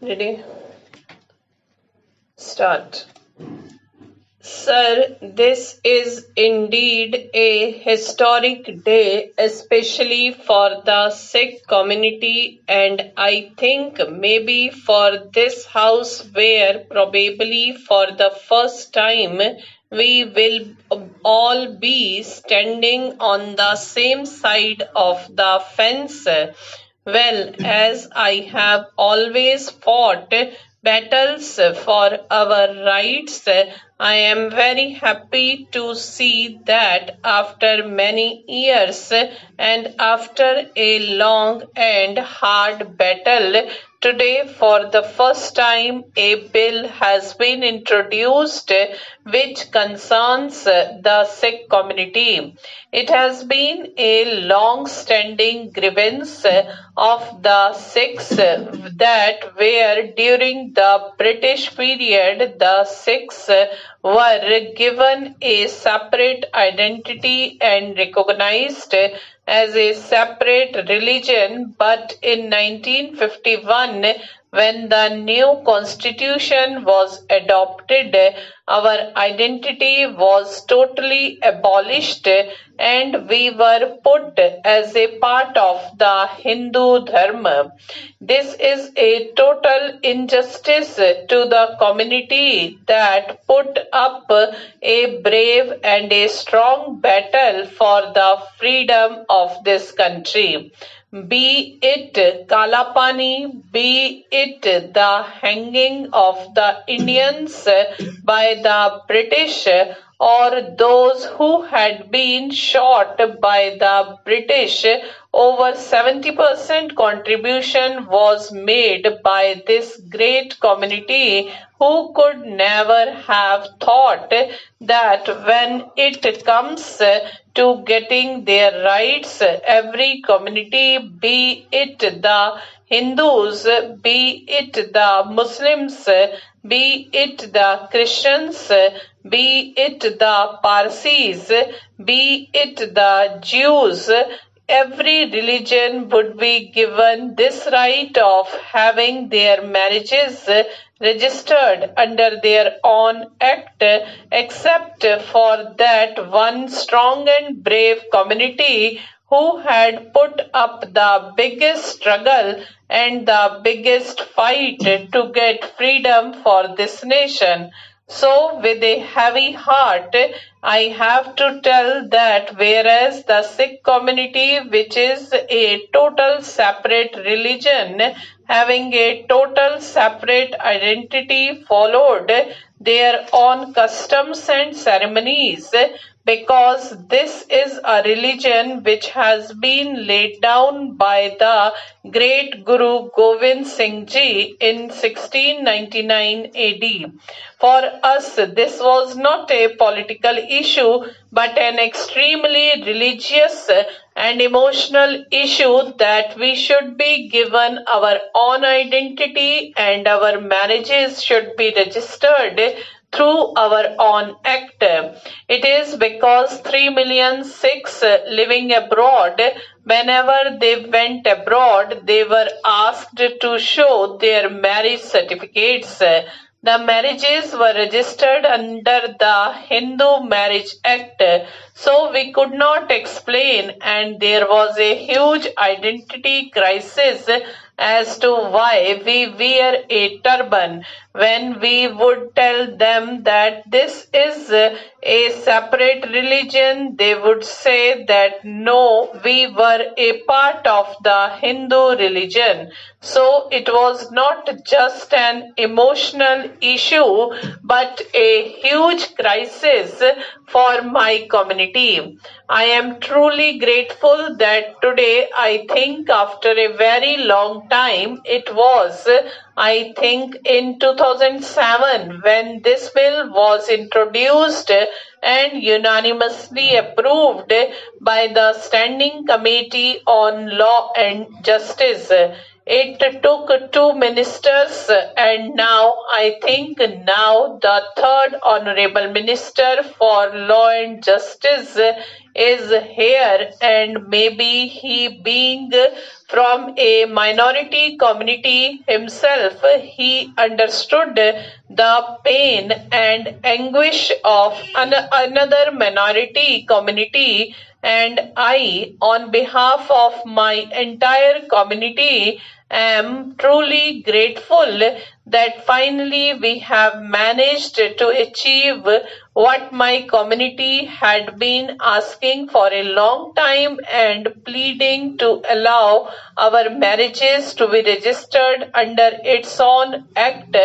Ready? Start. Sir, this is indeed a historic day, especially for the Sikh community, and I think maybe for this house, where probably for the first time we will all be standing on the same side of the fence. Well, as I have always fought battles for our rights, I am very happy to see that after many years and after a long and hard battle, today for the first time a bill has been introduced which concerns the Sikh community. It has been a long-standing grievance of the Sikhs that where during the British period the Sikhs were given a separate identity and recognized as a separate religion, but in 1951 when the new constitution was adopted, our identity was totally abolished and we were put as a part of the Hindu Dharma. This is a total injustice to the community that put up a brave and a strong battle for the freedom of this country. Be it Kalapani, be it the hanging of the Indians by the British, or those who had been shot by the British, over 70% contribution was made by this great community who could never have thought that when it comes to getting their rights, every community, be it the Hindus, be it the Muslims, be it the Christians, be it the Parsis, be it the Jews, every religion would be given this right of having their marriages registered under their own act, except for that one strong and brave community who had put up the biggest struggle and the biggest fight to get freedom for this nation. So, with a heavy heart, I have to tell that whereas the Sikh community, which is a total separate religion, having a total separate identity, followed their own customs and ceremonies, because this is a religion which has been laid down by the great Guru Gobind Singh Ji in 1699 AD. For us, this was not a political issue but an extremely religious and emotional issue that we should be given our own identity and our marriages should be registered through our own act. It is because 3 million Sikhs living abroad, whenever they went abroad, they were asked to show their marriage certificates. The marriages were registered under the Hindu Marriage Act, so we could not explain, and there was a huge identity crisis as to why we wear a turban. When we would tell them that this is a separate religion, they would say that no, we were a part of the Hindu religion. So it was not just an emotional issue but a huge crisis for my community. I am truly grateful that today, I think after a very long time, it was, I think in 2007 when this bill was introduced and unanimously approved by the Standing Committee on Law and Justice. It took two ministers and now I think now the third honorable minister for law and justice is here, and maybe he being from a minority community himself, he understood the pain and anguish of another minority community, and I, on behalf of my entire community, am truly grateful that finally we have managed to achieve what my community had been asking for a long time and pleading to allow our marriages to be registered under its own act,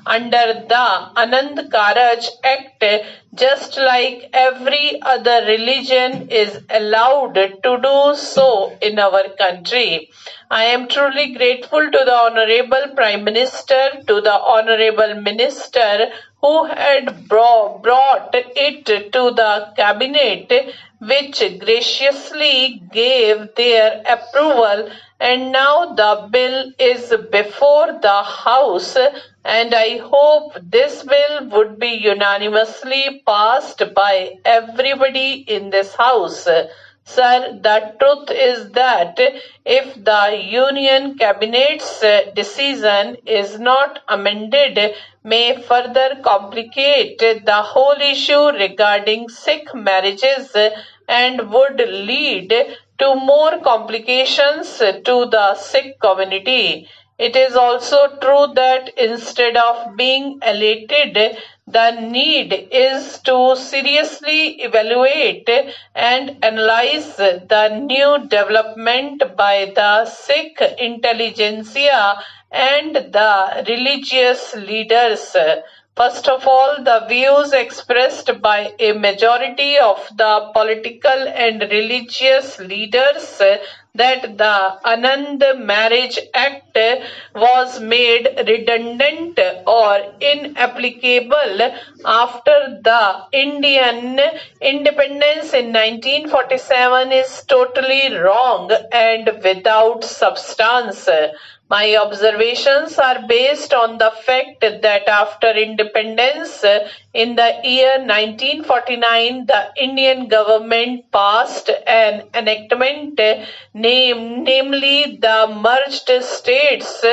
under the Anand Karaj Act, just like every other religion is allowed to do so in our country. I am truly grateful to the Honorable Prime Minister, to the Honorable Minister who had brought it to the Cabinet, which graciously gave their approval, and now the bill is before the House, and I hope this bill would be unanimously passed by everybody in this House. Sir, the truth is that if the Union Cabinet's decision is not amended, may further complicate the whole issue regarding Sikh marriages and would lead to more complications to the Sikh community. It is also true that instead of being elated, the need is to seriously evaluate and analyze the new development by the Sikh intelligentsia and the religious leaders. First of all, the views expressed by a majority of the political and religious leaders that the Anand Marriage Act was made redundant or inapplicable after the Indian independence in 1947 is totally wrong and without substance. My observations are based on the fact that after independence in the year 1949, the Indian government passed an enactment namely the Merged States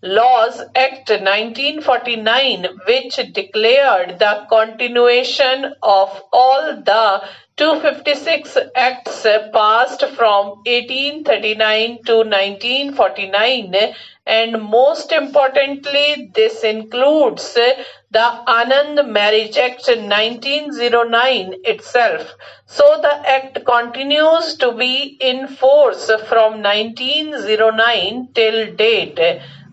Laws Act 1949, which declared the continuation of all the 256 acts passed from 1839 to 1949, and most importantly, this includes the Anand Marriage Act 1909 itself. So the act continues to be in force from 1909 till date.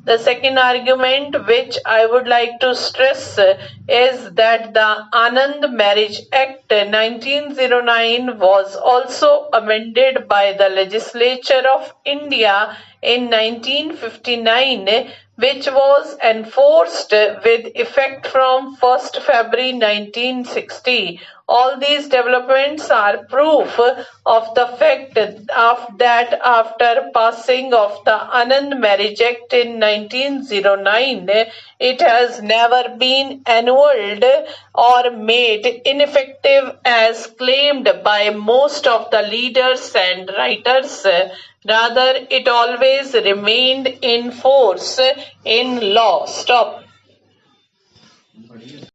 The second argument which I would like to stress is that the Anand Marriage Act 1909 was also amended by the Legislature of India in 1959, which was enforced with effect from 1st February 1960. All these developments are proof of the fact that after passing of the Anand Marriage Act in 1909, it has never been annulled or made ineffective as claimed by most of the leaders and writers. Rather, it always remained in force in law. Stop.